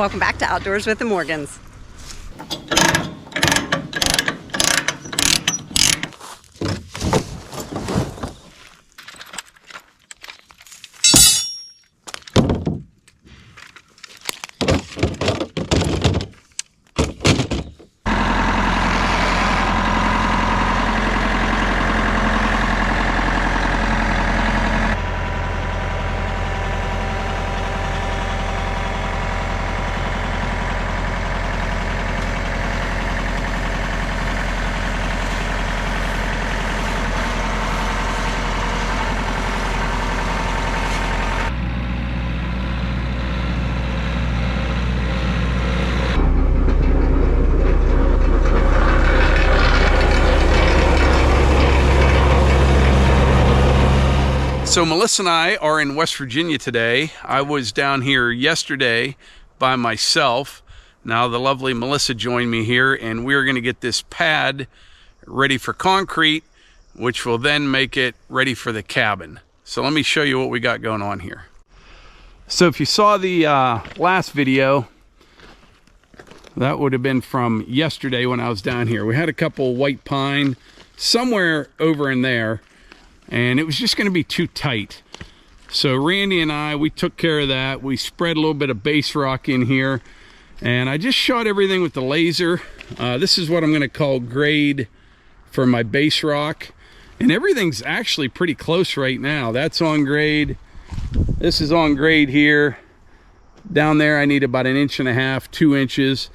Welcome back to Outdoors with the Morgans. So Melissa and I are in West Virginia today. I was down here yesterday by myself. Now the lovely Melissa joined me here, and we're going to get this pad ready for concrete, which will then make it ready for the cabin. So let me show you what we got going on here. So if you saw the last video, that would have been from yesterday when I was down here. We had a couple white pine somewhere over in there, and it was just going to be too tight. So Randy and I, we took care of that. We spread a little bit of base rock in here, and I just shot everything with the laser. This is what I'm going to call grade for my base rock, and everything's actually pretty close right now. That's on grade. This is on grade here. Down there I need about 1.5 to 2 inches,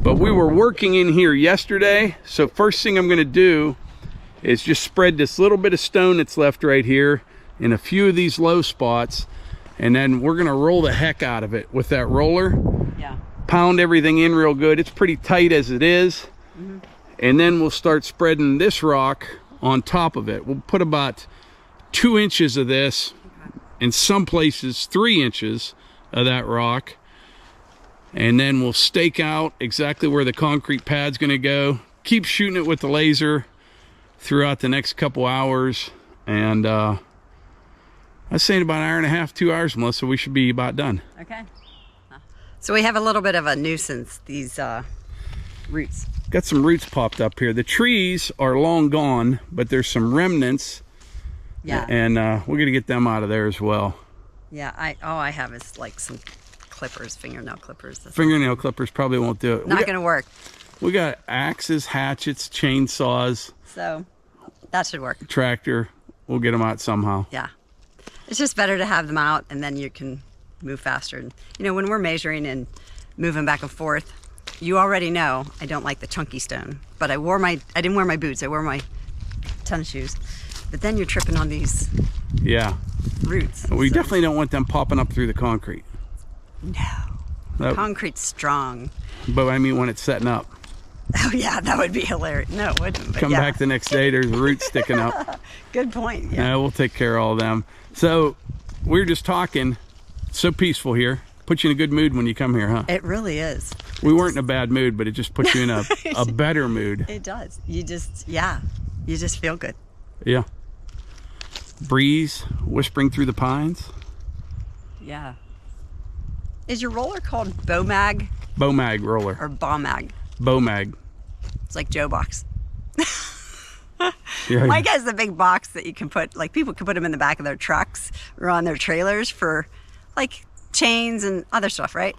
but we were working in here yesterday. So first thing I'm going to do is just spread this little bit of stone that's left right here in a few of these low spots, and then we're gonna roll the heck out of it with that roller. Yeah. Pound everything in real good. It's pretty tight as it is. And then we'll start spreading this rock on top of it. We'll put about 2 inches of this, in some places 3 inches of that rock, and then we'll stake out exactly where the concrete pad's gonna go. Keep shooting it with the laser throughout the next couple hours, and I was saying about 1.5 to 2 hours, Melissa, we should be about done. Okay. So we have a little bit of a nuisance, these roots. Got some roots popped up here. The trees are long gone, but there's some remnants. Yeah. And we're gonna get them out of there as well. Yeah, all I have is like some clippers, fingernail clippers. Fingernail clippers probably won't do it. Not gonna work. We got axes, hatchets, chainsaws. So that should work. Tractor, we'll get them out somehow. Yeah. It's just better to have them out, and then you can move faster. And, you know, when we're measuring and moving back and forth, you already know I don't like the chunky stone, but I didn't wear my boots. I wore my tennis shoes. But then you're tripping on these roots. We definitely don't want them popping up through the concrete. No. Concrete's strong. But I mean when it's setting up. Oh yeah, that would be hilarious. No, it wouldn't. Come back the next day, there's roots sticking up. Good point. Yeah, we'll take care of all of them. So we were just talking. So peaceful here. Puts you in a good mood when you come here, huh? It really is. We weren't in a bad mood, but it just puts you in a better mood. It does. You just feel good. Yeah. Breeze whispering through the pines. Yeah. Is your roller called Bomag? Bomag roller. Or Bomag? Bomag. It's like Joe box. Yeah. Mike has the big box that you can put, like people can put them in the back of their trucks or on their trailers for like chains and other stuff, right?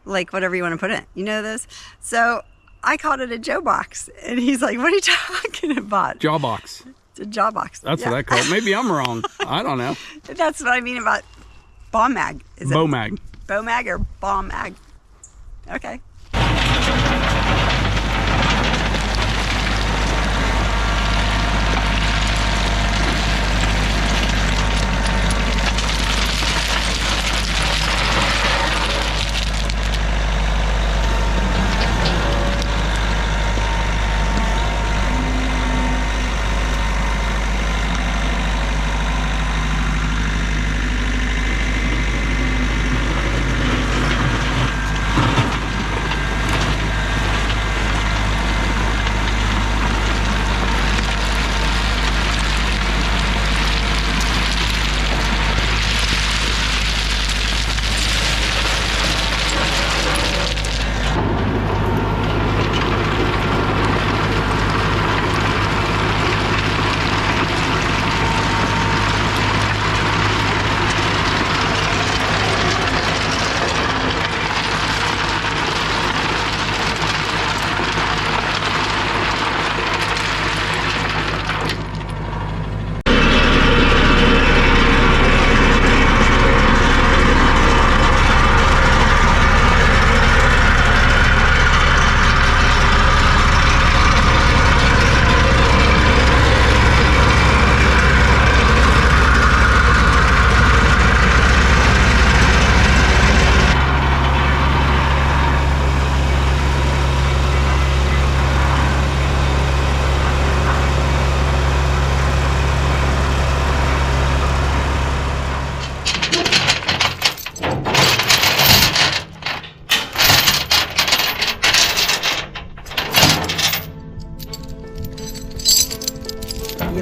Like whatever you want to put in it. You know this? So I called it a Joe box, and he's like, what are you talking about? Jaw box. It's a jaw box. That's what I call it. Maybe I'm wrong. I don't know. That's what I mean about Bomag. Is it Bomag. Bomag or Bomag? Okay.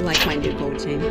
like my new gold chain.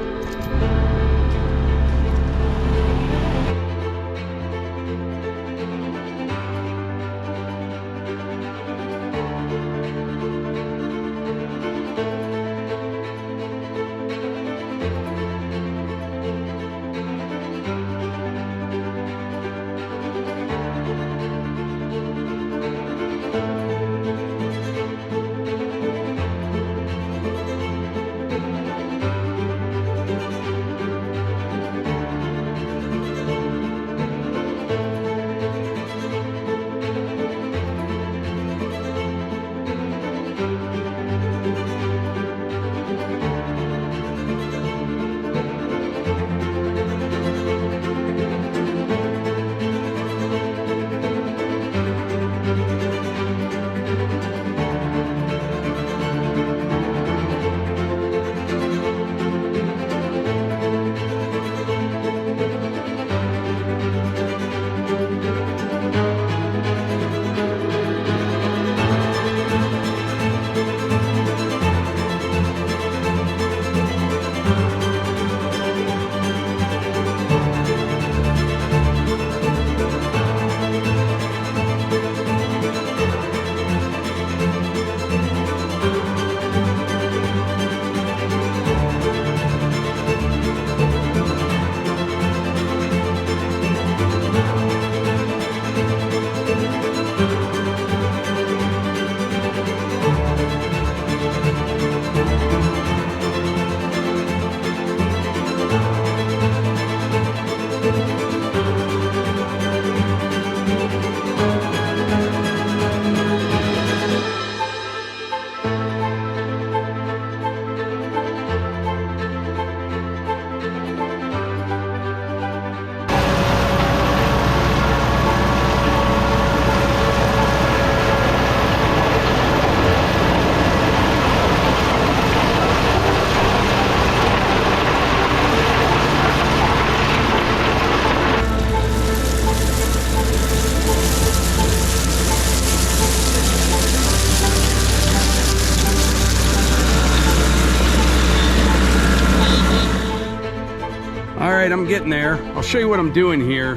I'm getting there. I'll show you what I'm doing here.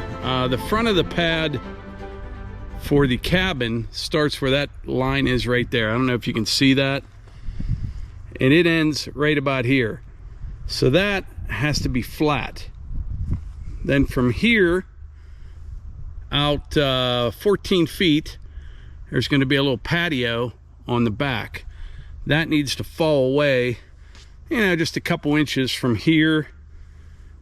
The front of the pad for the cabin starts where that line is right there. I don't know if you can see that. And it ends right about here. So that has to be flat. Then from here out 14 feet, there's going to be a little patio on the back. That needs to fall away, you know, just a couple inches from here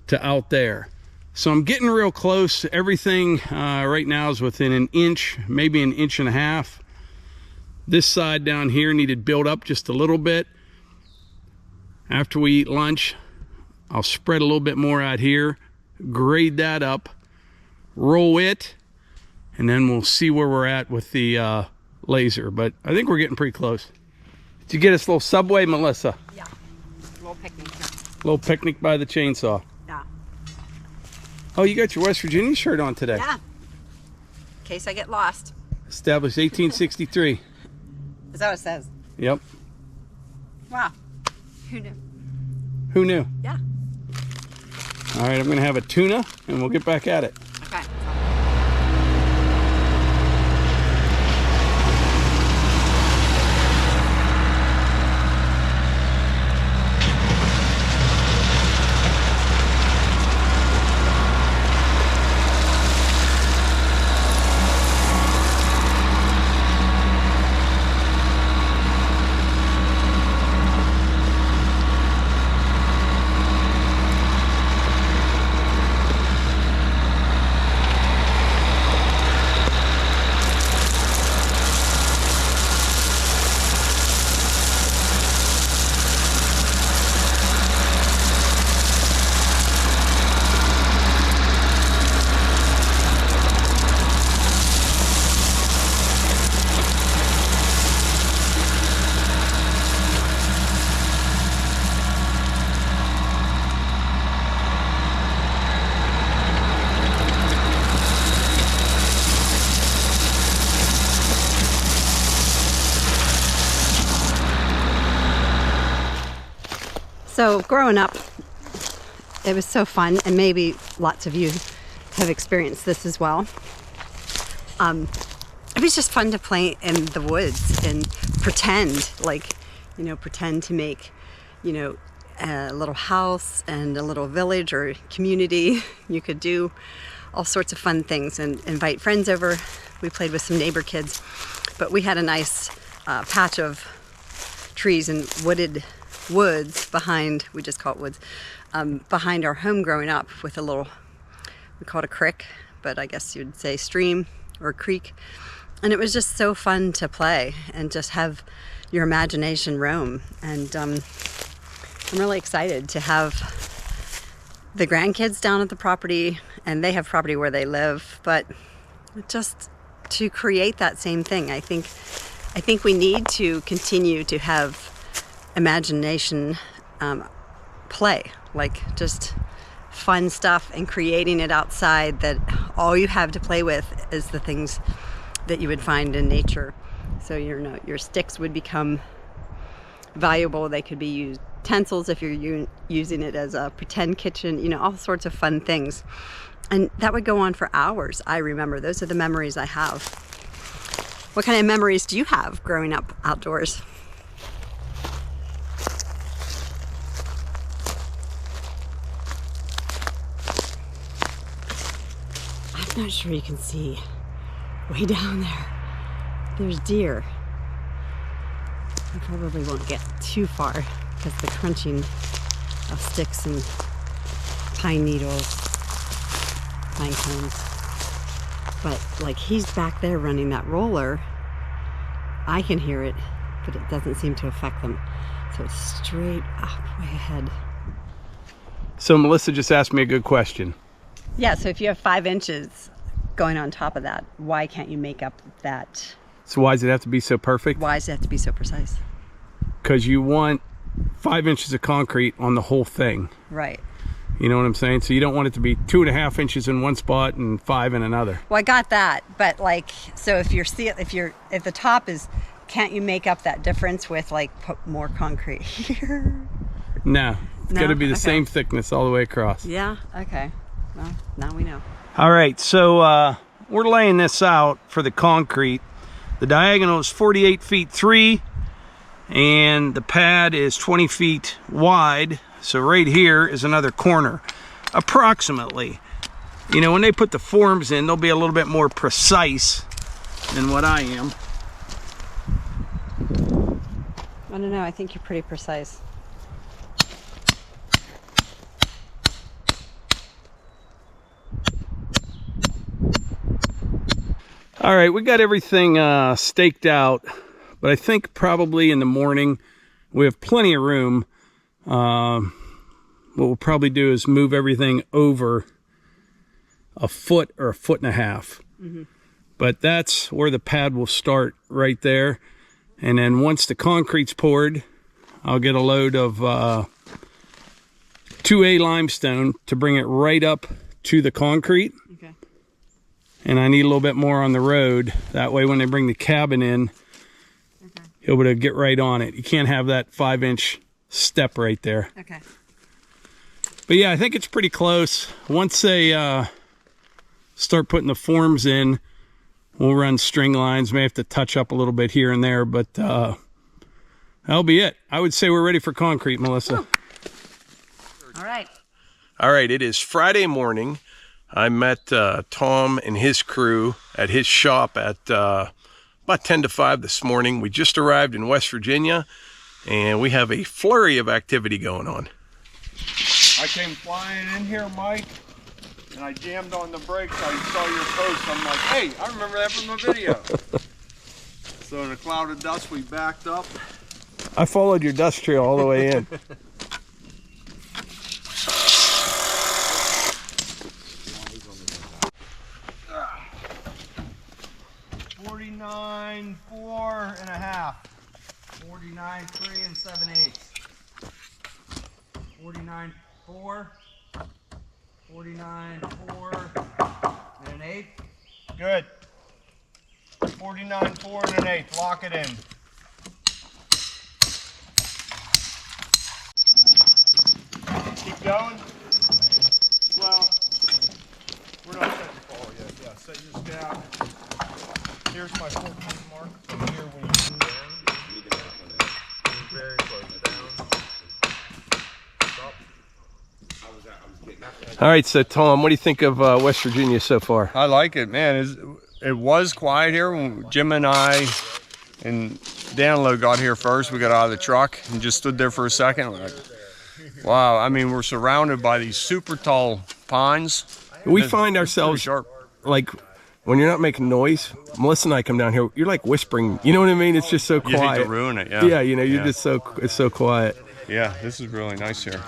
to out there. So I'm getting real close. Everything right now is within an inch, maybe an inch and a half. This side down here needed built up just a little bit. After we eat lunch, I'll spread a little bit more out here, grade that up, roll it, and then we'll see where we're at with the laser. But I think we're getting pretty close. Did you get us a little Subway, Melissa? Yeah, a little picnic here. Little picnic by the chainsaw. Yeah. Oh, you got your West Virginia shirt on today. Yeah, in case I get lost. Established 1863. Is that what it says? Yep. Wow, who knew? Who knew? Yeah. All right, I'm gonna have a tuna and we'll get back at it. Okay. So growing up, it was so fun, and maybe lots of you have experienced this as well. It was just fun to play in the woods and pretend, pretend to make, a little house and a little village or community. You could do all sorts of fun things and invite friends over. We played with some neighbor kids, but we had a nice patch of trees and wooded woods behind, we just call it woods, behind our home growing up, with a little, we call it a creek, but I guess you'd say stream or creek. And it was just so fun to play and just have your imagination roam. And I'm really excited to have the grandkids down at the property, and they have property where they live, but just to create that same thing. I think we need to continue to have imagination play, like just fun stuff, and creating it outside, that all you have to play with is the things that you would find in nature. So your sticks would become valuable. They could be utensils if you're using it as a pretend kitchen, all sorts of fun things. And that would go on for hours. I remember, those are the memories I have. What kind of memories do you have growing up outdoors? I'm not sure you can see way down there. There's deer. I probably won't get too far because the crunching of sticks and pine needles, pine cones. But he's back there running that roller. I can hear it, but it doesn't seem to affect them. So it's straight up way ahead. So Melissa just asked me a good question. Yeah, so if you have 5 inches going on top of that, why can't you make up that? So why does it have to be so perfect? Why does it have to be so precise? Because you want 5 inches of concrete on the whole thing. Right. You know what I'm saying? So you don't want it to be 2.5 inches in one spot and 5 in another. Well, I got that, but so if the top is, can't you make up that difference with put more concrete here? No, it's got to be the Okay. same thickness all the way across. Yeah. Okay. Well, now we know. All right, so we're laying this out for the concrete. The diagonal is 48 feet 3, and the pad is 20 feet wide. So right here is another corner, approximately. When they put the forms in, they'll be a little bit more precise than what I am. I don't know. I think you're pretty precise. All right, we got everything staked out, but I think probably in the morning we have plenty of room. What we'll probably do is move everything over a foot or 1.5 feet. Mm-hmm. But that's where the pad will start, right there. And then once the concrete's poured, I'll get a load of 2A limestone to bring it right up to the concrete. Okay. And I need a little bit more on the road. That way when they bring the cabin in, you'll be able to get right on it. You can't have that 5-inch step right there. Okay. But yeah, I think it's pretty close. Once they start putting the forms in, we'll run string lines. May have to touch up a little bit here and there, but that'll be it. I would say we're ready for concrete, Melissa. Woo. All right. All right, it is Friday morning. I met Tom and his crew at his shop at about 10 to 5 this morning. We just arrived in West Virginia, and we have a flurry of activity going on. I came flying in here, Mike, and I jammed on the brakes. I saw your post. I'm like, hey, I remember that from the video. So in a cloud of dust, we backed up. I followed your dust trail all the way in. 49, 4.5. 49, 3 7/8. 49, 4. 49, 4 and 1/8. Good. 49, 4 and 1/8. Lock it in. going? Well, we're not set to fall yet. Yeah, set your scout. Here's my 14 mark from here when you move down. Very close down. All right, so Tom, what do you think of West Virginia so far? I like it, man. It was quiet here when Jim and I and Danilo got here first. We got out of the truck and just stood there for a second. Like, wow, I mean, we're surrounded by these super tall pines. We find ourselves, like, when you're not making noise, Melissa and I come down here, you're like whispering, you know what I mean? It's just so quiet. You hate to ruin it, yeah. Yeah, you know, you're just it's so quiet. Yeah, this is really nice here.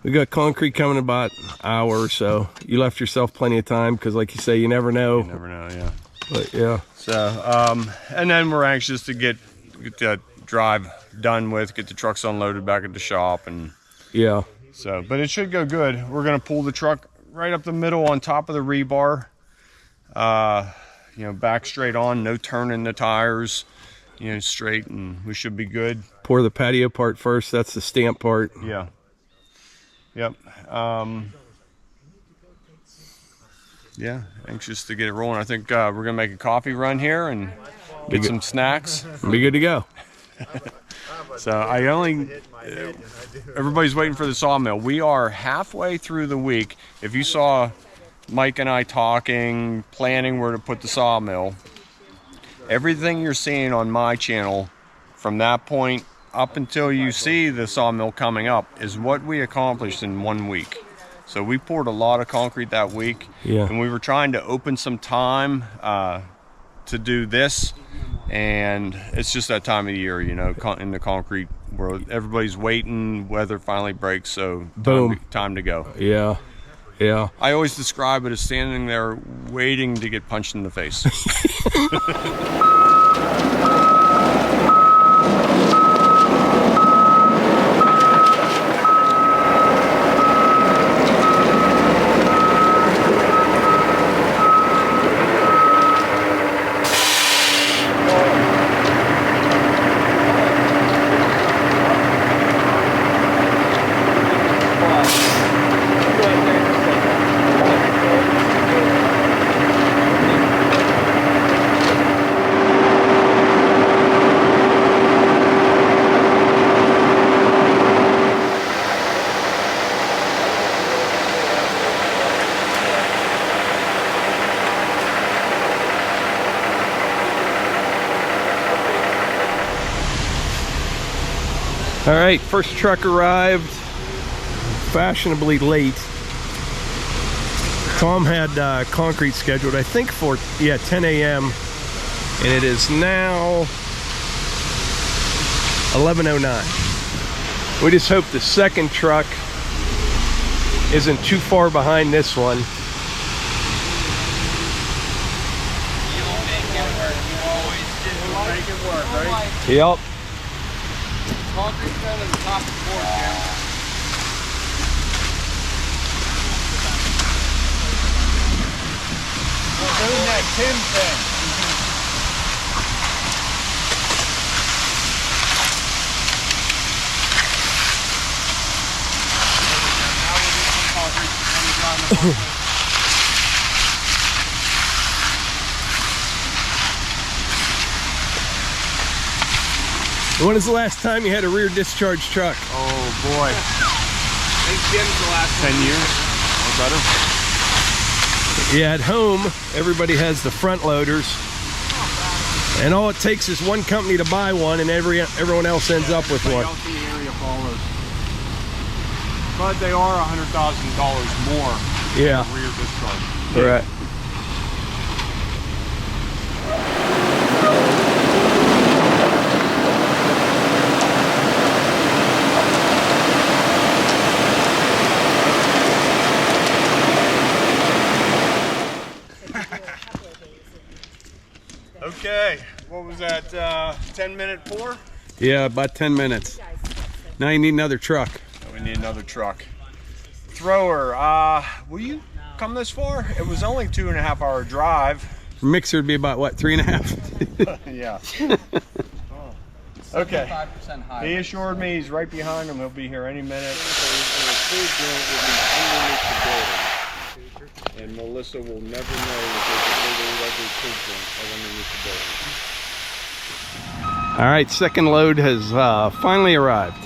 We got concrete coming in about an hour or so. You left yourself plenty of time because, like you say, you never know. You never know, yeah. But yeah. So, and then we're anxious to get that drive done with, get the trucks unloaded back at the shop, and yeah. So, but it should go good. We're gonna pull the truck right up the middle on top of the rebar. You know, back straight on, no turning the tires. You know, straight, and we should be good. Pour the patio part first. That's the stamp part. Yeah. Yep. Yeah, anxious to get it rolling. I think we're gonna make a coffee run here and get some snacks. Be good to go. So everybody's waiting for the sawmill. We are halfway through the week. If you saw Mike and I talking, planning where to put the sawmill, everything you're seeing on my channel from that point up until you see the sawmill coming up is what we accomplished in 1 week. So we poured a lot of concrete that week, and we were trying to open some time to do this, and it's just that time of the year, you know, in the concrete world. Everybody's waiting, weather finally breaks, so boom, time to go. Yeah. Yeah. I always describe it as standing there waiting to get punched in the face. All right, first truck arrived fashionably late. Tom had concrete scheduled, I think for 10 a.m. and it is now 11:09. We just hope the second truck isn't too far behind this one. You'll make it work. You always do. We'll make it work, right? Yep. Concrete fell in the top of the board, Jim. We're doing that Tim thing. Now we'll do some concrete when we drive the concrete. When was the last time you had a rear discharge truck? Oh boy. Thanksgiving's the last 10 years or better. Yeah, at home, everybody has the front loaders. And all it takes is one company to buy one and everyone else ends up with one. Else in the area follows. But they are $100,000 more Yeah. than rear discharge. Correct. Okay, what was that, 10-minute pour? Yeah, about 10 minutes. Now you need another truck. We need another truck. Thrower, will you come this far? It was only 2.5-hour drive. Mixer would be about, what, 3.5? Yeah. Okay. 75% high. He assured me he's right behind him. He'll be here any minute. And Melissa will never know that there's a big old ugly tool joint underneath the boat. All right, second load has finally arrived.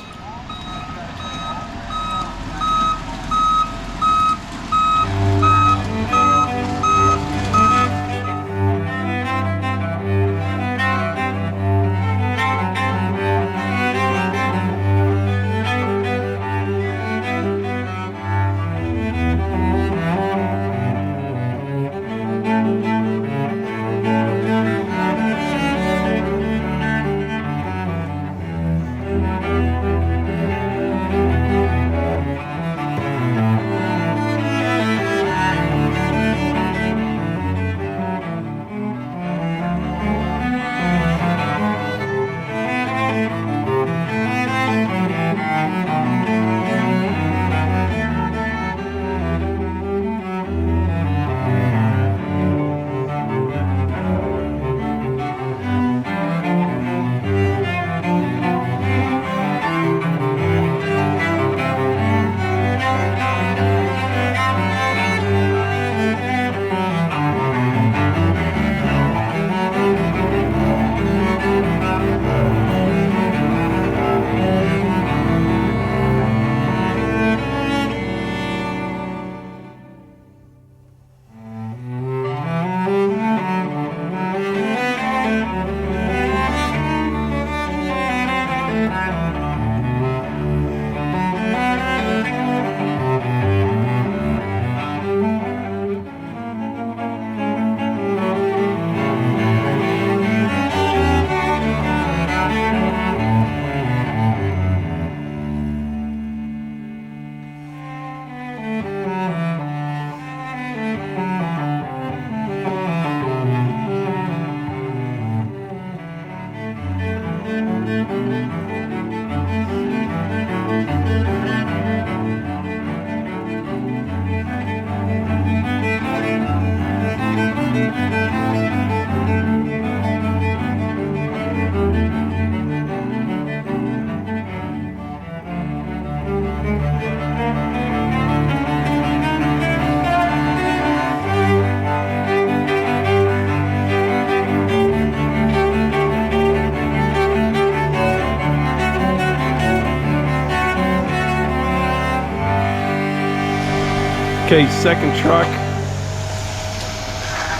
Okay, second truck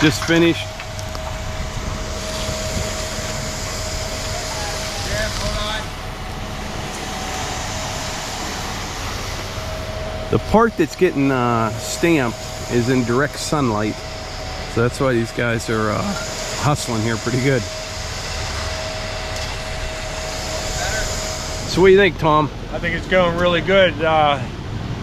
just finished. The part that's getting stamped is in direct sunlight, so that's why these guys are hustling here pretty good. So what do you think, Tom? I think it's going really good.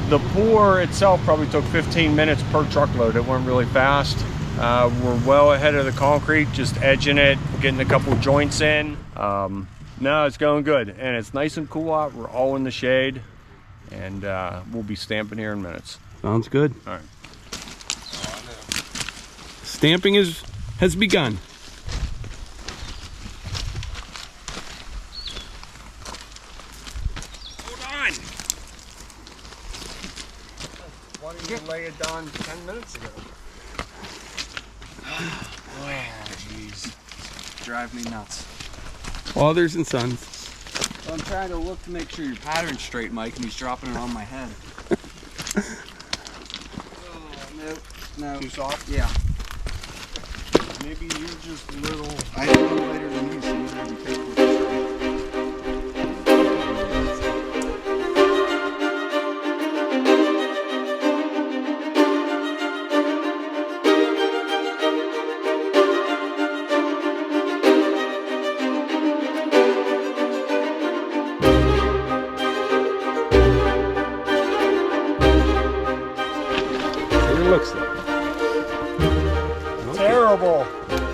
The pour itself probably took 15 minutes per truckload. It went really fast. We're well ahead of the concrete, just edging it, getting a couple joints in. No, it's going good, and it's nice and cool out. We're all in the shade, and we'll be stamping here in minutes. Sounds good. All right. Stamping has begun. Why didn't you lay it down 10 minutes ago? Oh, jeez. Drive me nuts. Fathers and sons. Well, I'm trying to look to make sure your pattern's straight, Mike, and he's dropping it on my head. Oh, no. Too soft? Yeah. Maybe you're just a little... I had one later than you, so you better be careful with this. Looks like. Terrible.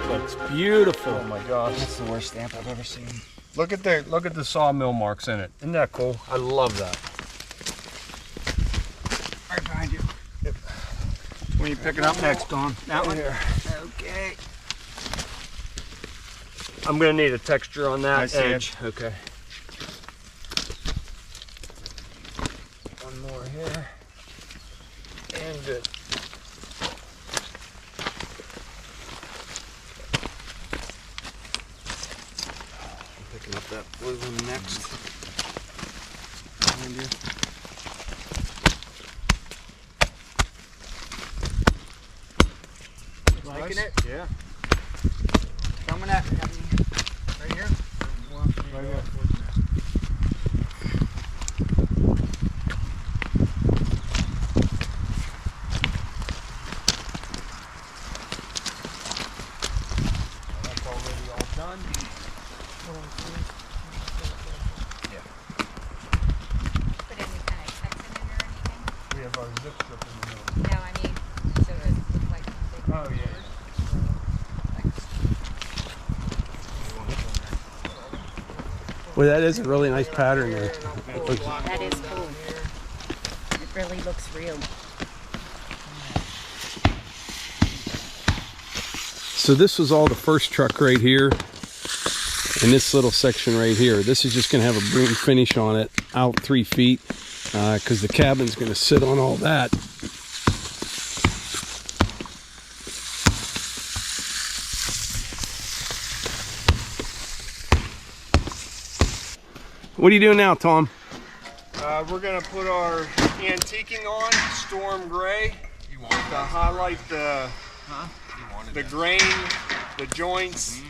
Looks beautiful. Oh my gosh. That's the worst stamp I've ever seen. Look at the sawmill marks in it. Isn't that cool? I love that. Right behind you. When you pick it up next, Don? That one here. Okay. I'm gonna need a texture on that I see it. edge. Okay. One more here. And good. Picking up that blue one next. Behind you. Liking it? Yeah. Coming at me. Right here? Right here. That's already all done. Put any kind of text in it or anything? We have our zip strip in the middle. No, I mean, so it looks like big. Oh, yeah. Well, that is a really nice pattern there. That is cool. It really looks real. So this was all the first truck right here, and this little section right here. This is just going to have a broom finish on it, out 3 feet, because the cabin's going to sit on all that. What are you doing now, Tom? We're gonna put our antiquing on, storm gray, to highlight the grain, the joints.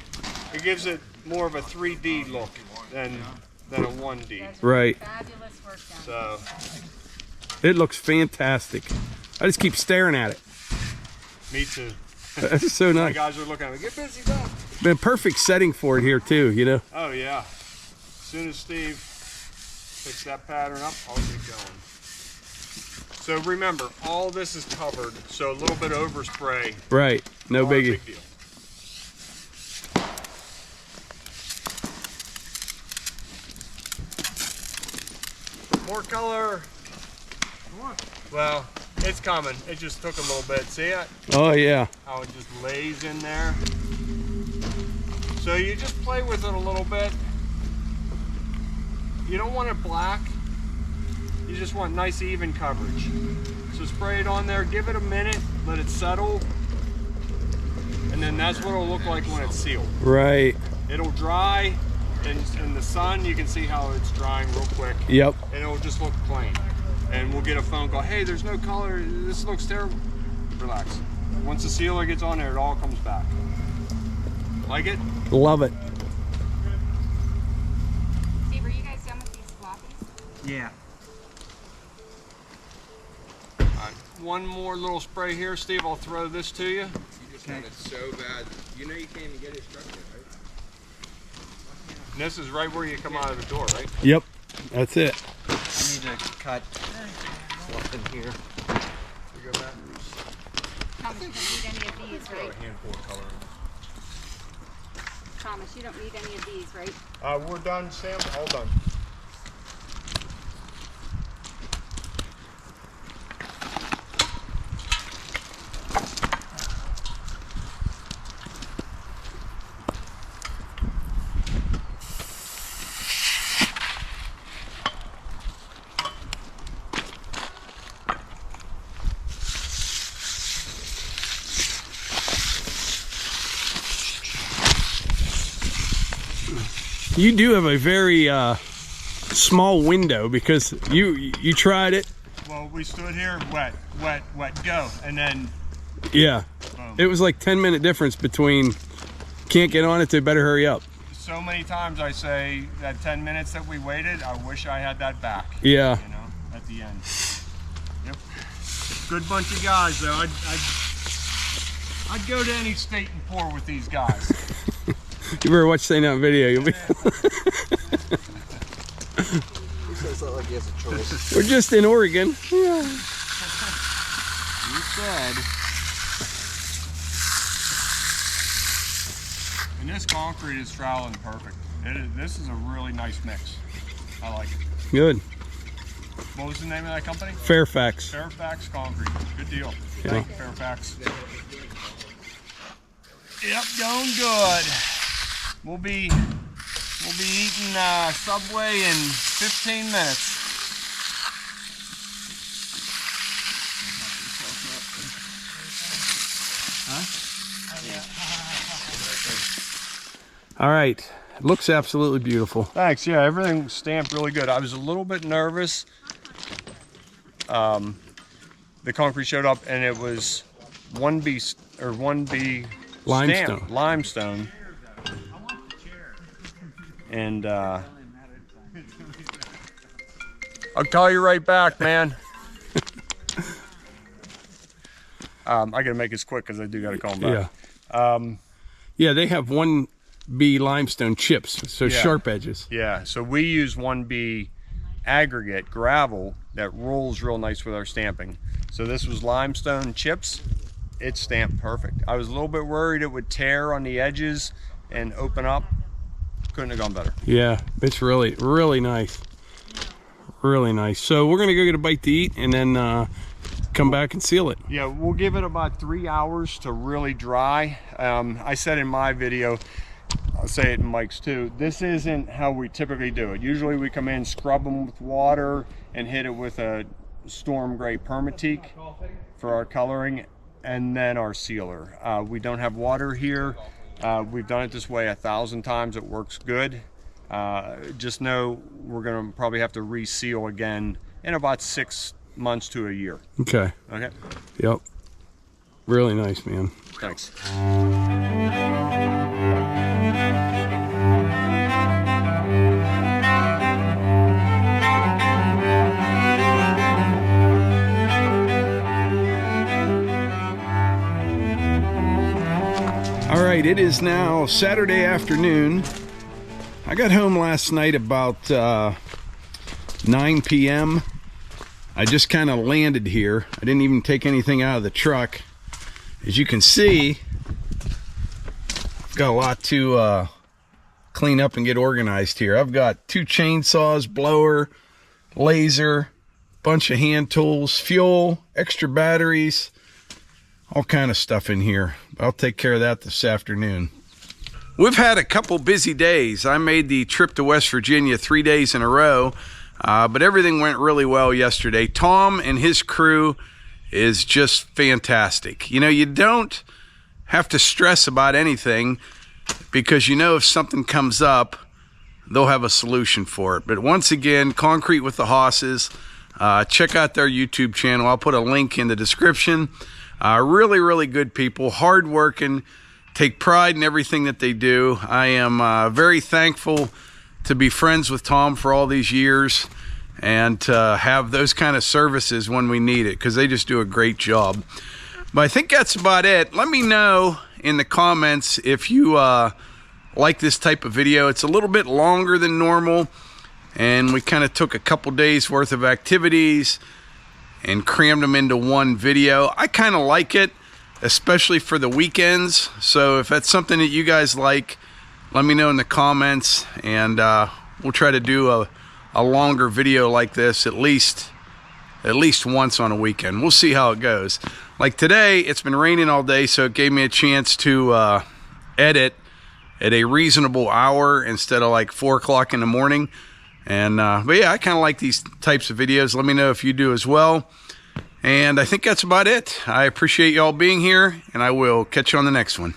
It gives it more of a 3D look than a 1D. Right. Fabulous work done. So, It looks fantastic. I just keep staring at it. me too. That's so My nice. guys are looking at me. Get busy, dog. Been perfect setting for it here too, you know. Oh yeah. As soon as Steve picks that pattern up, I'll get going. So remember, all this is covered, so a little bit of overspray. Right. No not a biggie. big deal. More color. Come on. Well, it's coming. It just took a little bit. See it? Oh yeah. How it just lays in there. So you just play with it a little bit. You don't want it black. You just want nice even coverage. So spray it on there, give it a minute, let it settle, and then that's what it'll look like when it's sealed. Right. It'll dry in the sun. You can see how it's drying real quick, Yep. and it'll just look plain. And we'll get a phone call, hey, there's no color, this looks terrible. Relax. Once the sealer gets on there, it all comes back. Like it? Love it. Steve, are you guys done with these floppies? Yeah. All right, one more little spray here, Steve. I'll throw this to you. You just want it so bad. You know you can't even get it struck yet, right? And this is right where you come out of the door, right? Yep. That's it. I need to cut something here. You go back. Thomas, you don't need any of these, right? A handful of color. Thomas, you don't need any of these, right? We're done, Sam. All done. You do have a very small window because you tried it. Well, we stood here, wet, wet, wet, go, and then Yeah. boom. It was like 10-minute difference between can't get on it to better hurry up. So many times I say that 10 minutes that we waited, I wish I had that back. Yeah. You know, at the end. Yep. Good bunch of guys, though. I'd go to any state and pour with these guys. You better watch Staying Out video. You'll be. He says that like he has a choice. We're just in Oregon. Yeah. You said. And this concrete is traveling perfect. This is a really nice mix. I like it. Good. What was the name of that company? Fairfax. Fairfax Concrete. Good deal. Yeah. Thank you, Fairfax. Yep, going good. We'll be eating Subway in 15 minutes. All right, it looks absolutely beautiful. Thanks. Yeah, everything stamped really good. I was a little bit nervous. The concrete showed up and it was 1B Limestone. stamped, limestone. And I'll call you right back, man. I gotta make this quick because I do gotta call him back. Yeah. Yeah, they have 1B limestone chips, so Yeah. sharp edges. Yeah, so we use 1B aggregate gravel that rolls real nice with our stamping. So this was limestone chips. It stamped perfect. I was a little bit worried it would tear on the edges and open up. Couldn't have gone better. Yeah, it's really, really nice. Really nice. So we're gonna go get a bite to eat and then come back and seal it. Yeah, we'll give it about 3 hours to really dry. I said in my video, I'll say it in Mike's too, this isn't how we typically do it. Usually we come in, scrub them with water and hit it with a storm gray permatique for our coloring and then our sealer. We don't have water here. We've done it this way 1,000 times. It works good. Just know we're gonna probably have to reseal again in about 6 months to a year. Okay. Okay, Yep. Really nice, man. thanks. All right, it is now Saturday afternoon. I got home last night about 9 p.m. I just kind of landed here. I didn't even take anything out of the truck. As you can see, I've got a lot to clean up and get organized here. I've got 2 chainsaws, blower, laser, bunch of hand tools, fuel, extra batteries, all kind of stuff in here. I'll take care of that this afternoon. We've had a couple busy days. I made the trip to West Virginia 3 days in a row, but everything went really well yesterday. Tom and his crew is just fantastic. You know, you don't have to stress about anything because you know if something comes up, they'll have a solution for it. But once again, Concrete with the Hauses, check out their YouTube channel. I'll put a link in the description. Really, really good people, hardworking, take pride in everything that they do. I am very thankful to be friends with Tom for all these years and to have those kind of services when we need it because they just do a great job. But I think that's about it. Let me know in the comments if you like this type of video. It's a little bit longer than normal and we kind of took a couple days worth of activities and crammed them into one video. I kind of like it, especially for the weekends. So if that's something that you guys like, let me know in the comments and we'll try to do a longer video like this at least once on a weekend. We'll see how it goes. Like today, it's been raining all day, so it gave me a chance to edit at a reasonable hour instead of like 4 o'clock in the morning. And but yeah, I kind of like these types of videos. Let me know if you do as well. And I think that's about it. I appreciate y'all being here, and I will catch you on the next one.